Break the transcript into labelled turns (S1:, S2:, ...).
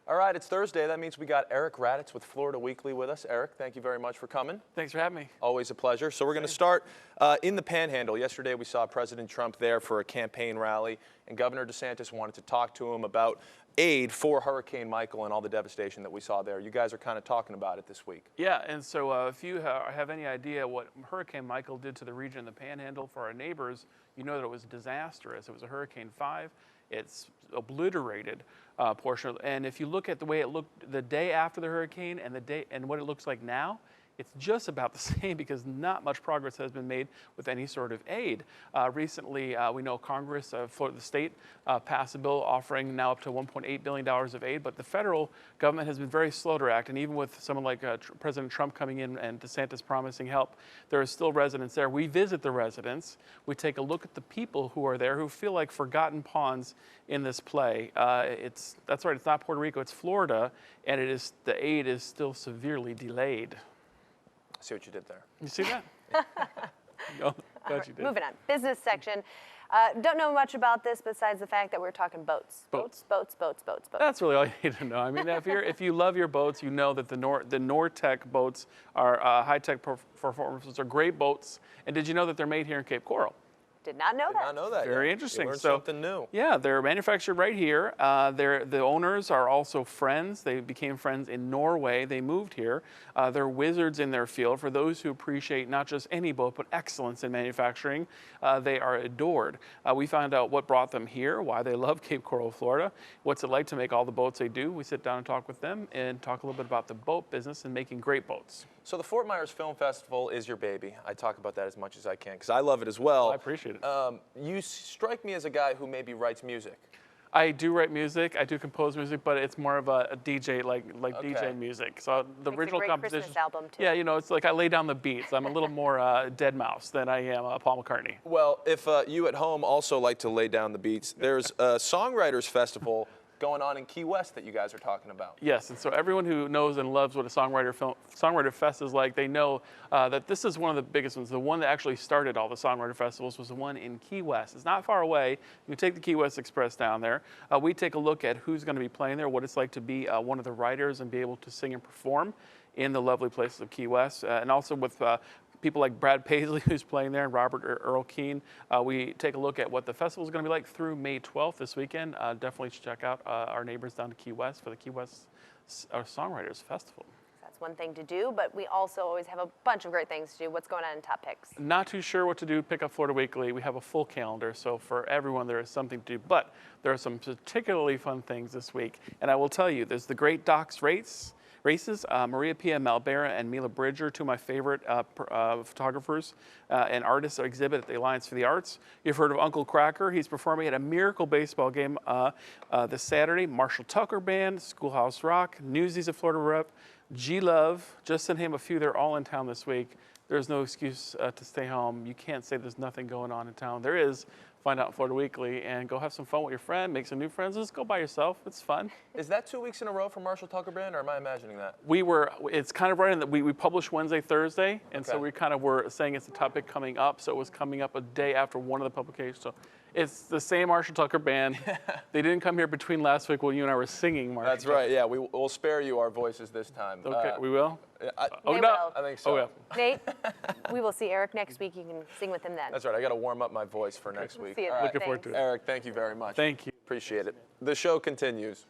S1: All right, it's Thursday. That means we got Eric Raditz with Florida Weekly with us. Eric, thank you very much for coming.
S2: Thanks for having me.
S1: Always a pleasure. So we're going to start in the Panhandle. Yesterday we saw President Trump there for a campaign rally, and Governor DeSantis wanted to talk to him about aid for Hurricane Michael and all the devastation that we saw there. You guys are kind of talking about it this week.
S2: Yeah, and so if you have any idea what Hurricane Michael did to the region in the Panhandle for our neighbors, you know that it was disastrous. It was a Hurricane 5. It's obliterated portion. And if you look at the way it looked the day after the hurricane and what it looks like now, it's just about the same because not much progress has been made with any sort of aid. Recently, we know Congress, Florida State, passed a bill offering now up to $1.8 billion of aid, but the federal government has been very slow to act. And even with someone like President Trump coming in and DeSantis promising help, there are still residents there. We visit the residents. We take a look at the people who are there who feel like forgotten pawns in this play. That's right, it's not Puerto Rico, it's Florida, and the aid is still severely delayed.
S1: See what you did there.
S2: You see that? No, glad you did.
S3: Moving on. Business section. Don't know much about this besides the fact that we're talking boats. Boats.
S2: That's really all you need to know. I mean, if you love your boats, you know that the Nortec boats are high-tech performances, are great boats. And did you know that they're made here in Cape Coral?
S3: Did not know that.
S1: Did not know that.
S2: Very interesting.
S1: You learned something new.
S2: Yeah, they're manufactured right here. The owners are also friends. They became friends in Norway. They moved here. They're wizards in their field. For those who appreciate not just any boat, but excellence in manufacturing, they are adored. We found out what brought them here, why they love Cape Coral, Florida, what's it like to make all the boats they do. We sit down and talk with them and talk a little bit about the boat business and making great boats.
S1: So the Fort Myers Film Festival is your baby. I talk about that as much as I can because I love it as well.
S2: I appreciate it.
S1: You strike me as a guy who maybe writes music.
S2: I do write music. I do compose music, but it's more of a DJ, like
S1: Okay.
S2: DJ music. So the
S3: Makes
S2: original
S3: a great
S2: composition.
S3: Christmas album too.
S2: Yeah, you know, it's like I lay down the beats. I'm a little more Deadmau5 than I am Paul McCartney.
S1: Well, if you at home also like to lay down the beats, there's a Songwriters Festival going on in Key West that you guys are talking about.
S2: Yes, and so everyone who knows and loves what a Songwriter Fest is like, they know that this is one of the biggest ones. The one that actually started all the Songwriter Festivals was the one in Key West. It's not far away. You can take the Key West Express down there. We take a look at who's going to be playing there, what it's like to be one of the writers and be able to sing and perform in the lovely places of Key West, and also with people like Brad Paisley, who's playing there, and Robert Earl Keen. We take a look at what the festival is going to be like through May 12th this weekend. Definitely check out our neighbors down to Key West for the Key West Songwriters Festival.
S3: That's one thing to do, but we also always have a bunch of great things to do. What's going on in Top Picks?
S2: Not too sure what to do. Pick up Florida Weekly. We have a full calendar, so for everyone there is something to do. But there are some particularly fun things this week, and I will tell you, there's the Great Docks races. Maria Pia Malbera and Mila Bridger, two of my favorite photographers and artists exhibit at the Alliance for the Arts. You've heard of Uncle Cracker. He's performing at a Miracle baseball game this Saturday. Marshall Tucker Band, Schoolhouse Rock, Newsies of Florida Rep, G-Love, just to name a few. They're all in town this week. There's no excuse to stay home. You can't say there's nothing going on in town. There is. Find out Florida Weekly and go have some fun with your friend, make some new friends. Just go by yourself. It's fun.
S1: Is that 2 weeks in a row for Marshall Tucker Band, or am I imagining that?
S2: It's kind of right in that we publish Wednesday, Thursday, and so
S1: Okay.
S2: we kind of were saying it's the topic coming up, so it was coming up a day after one of the publications. So it's the same Marshall Tucker Band. They didn't come here between last week while you and I were singing Marshall.
S1: That's right, yeah. We'll spare you our voices this time.
S2: Okay, we will?
S3: They
S2: no.
S3: will.
S1: I think so.
S2: Oh, yeah.
S3: Nate, we will see Eric next week. You can sing with him then.
S1: That's right. I got to warm up my voice for next week.
S3: See you
S1: All
S3: then.
S1: right.
S2: Looking forward to it.
S1: Eric, thank you very much.
S2: Thank you.
S1: Appreciate it. The show continues.